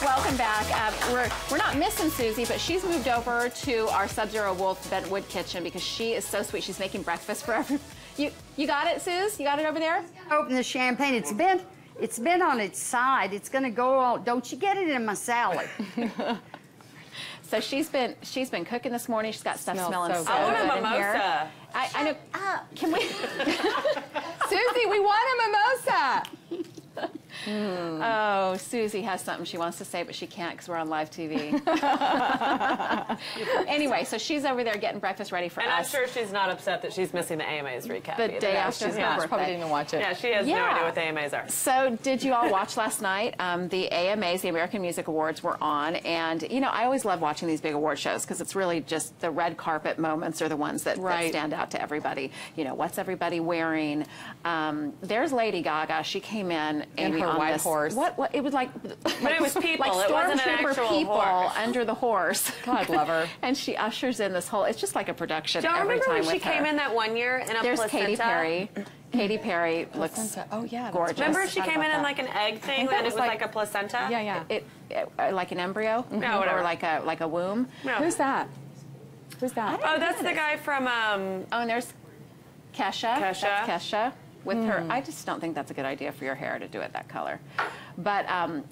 Welcome back. We're not missing Susie, but she's moved over to our Sub-Zero Wolf Bentwood kitchen because she is so sweet. She's making breakfast for everyone. You got it, Suze? You got it over there? Open the champagne. It's been on its side. It's gonna go on. Don't you get it in my salad? So she's been cooking this morning. She's got stuff smelling so good. I want a mimosa. I know. Can we? Susie, we want a mimosa. Oh, Susie has something she wants to say, but she can't because we're on live TV. Anyway, so she's over there getting breakfast ready for us. And I'm sure she's not upset that she's missing the AMAs recap. The day after her birthday. She probably didn't even watch it. Yeah, she has no idea what the AMAs are. So did you all watch last night? The AMAs, the American Music Awards, were on. And, you know, I always love watching these big award shows because it's really just the red carpet moments are the ones that stand out to everybody. You know, what's everybody wearing? There's Lady Gaga. She came in, Amy, her on white this. horse. What? It was like But it was people. Like it wasn't an stormtrooper actual people horse. under the horse. God love her. And she ushers in this whole, it's just like a production Do you every remember time when she with her. came in that one year in a There's placenta? Katy Perry. Katy Perry looks gorgeous. Remember she came in like an egg thing and it was like a placenta? Yeah. It like an embryo? No, whatever. Or like a womb? No. Who's that? Who's that? Oh, that's the guy from... Oh, and there's Kesha. Kesha. That's Kesha with her. I just don't think that's a good idea for your hair to do it that color. But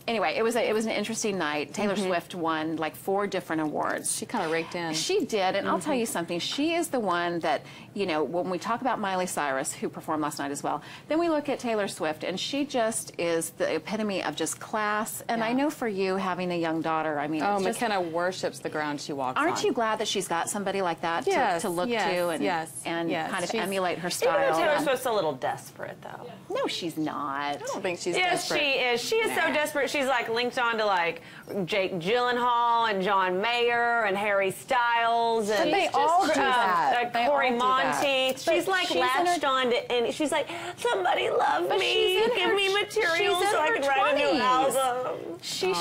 anyway, it was an interesting night. Taylor Swift won like 4 different awards. She kind of raked in. She did, and I'll tell you something. She is the one that, you know, when we talk about Miley Cyrus, who performed last night as well, then we look at Taylor Swift, and she just is the epitome of just class. And I know for you, having a young daughter, I mean, it's McKenna worships the ground she walks on. Aren't you glad that she's got somebody like that to look to and kind of emulate her style? Even though Taylor Swift's a little desperate, though. No, she's not. I don't think she's yes, desperate. she is. She is so desperate. She's like linked on to like Jake Gyllenhaal and John Mayer and Harry Styles and But they all do that. They Corey all do Monteith. that. She's like latched on to, and she's like, somebody love me, give me material so I can write a new album. She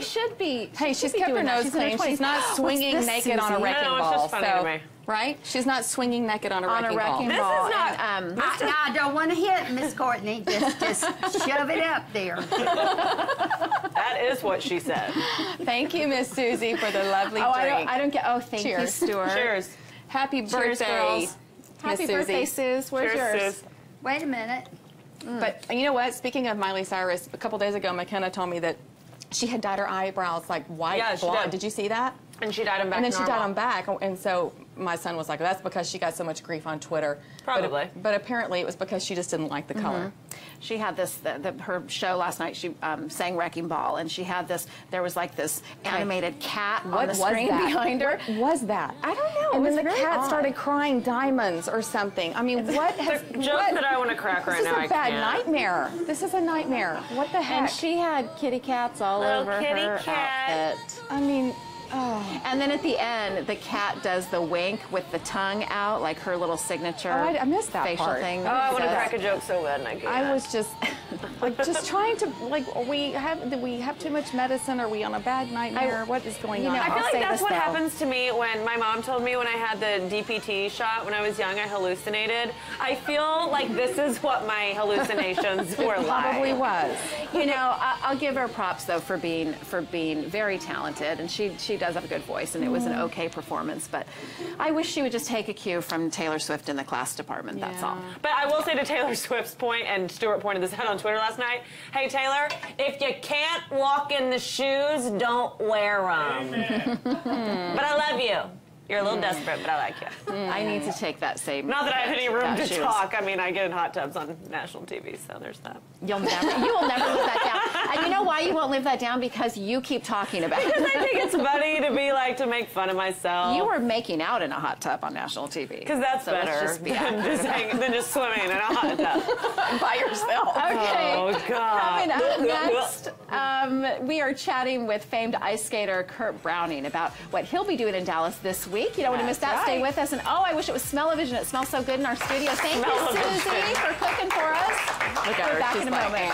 should be. Hey, she's kept her nose clean. She's not swinging naked on a wrecking ball. No, it's just funny to me. Right? She's not swinging naked on a wrecking ball. This is not. I don't want to hit Miss Courtney. Just shove it up there. That is what she said. Thank you, Miss Susie, for the lovely drink. I don't get. Oh, thank you, Stuart. Cheers. Happy Cheers, birthday, girls. Happy birthday, Suze. Where's yours? Suze. Wait a minute. But you know what? Speaking of Miley Cyrus, a couple days ago, McKenna told me that she had dyed her eyebrows like white blonde. Did you see that? And she dyed them back. And then she dyed them back, and so my son was like, "That's because she got so much grief on Twitter." Probably. But apparently, it was because she just didn't like the color. She had this, her show last night, she sang Wrecking Ball, and she had this, there was like this animated cat on the screen behind her. What was that? I don't know. And then the cat started crying diamonds or something. I mean, what has... The joke that I want to crack right now, I can't. This is a bad nightmare. This is a nightmare. What the heck? And she had kitty cats all over her outfit. I mean... Oh. And then at the end, the cat does the wink with the tongue out, like her little signature. Oh, I missed that facial part. thing. Oh, I want to crack a joke so bad, and I can't. I was just, like, just trying to, like, do we have too much medicine? Are we on a bad nightmare? What is going on? I feel like that's what happens to me when my mom told me when I had the DPT shot when I was young, I hallucinated. I feel like this is what my hallucinations were like. Probably was. You know, I'll give her props though for being very talented, and she does have a good voice, and it was an okay performance. But I wish she would just take a cue from Taylor Swift in the class department. That's all. But I will say to Taylor Swift's point, and Stuart pointed this out on Twitter last night. Hey Taylor, if you can't walk in the shoes, don't wear them. But I love you. You're a little desperate, but I like you. I need to take that same. Not that I have any room to shoes. talk. I mean, I get in hot tubs on national TV, so there's that. You will never live that down. And you know why you won't live that down? Because you keep talking about it. Because I think it's funny to be like, to make fun of myself. You were making out in a hot tub on national TV. Because that's so better let's just be than just swimming in a hot tub. by yourself. Okay. Oh, God. Coming up next, we are chatting with famed ice skater Kurt Browning about what he'll be doing in Dallas this week. You don't want to miss that. Stay with us. And oh, I wish it was Smell-O-Vision. It smells so good in our studio. Thank you, Susie, for cooking for us. Look at her. We're back She's in a moment.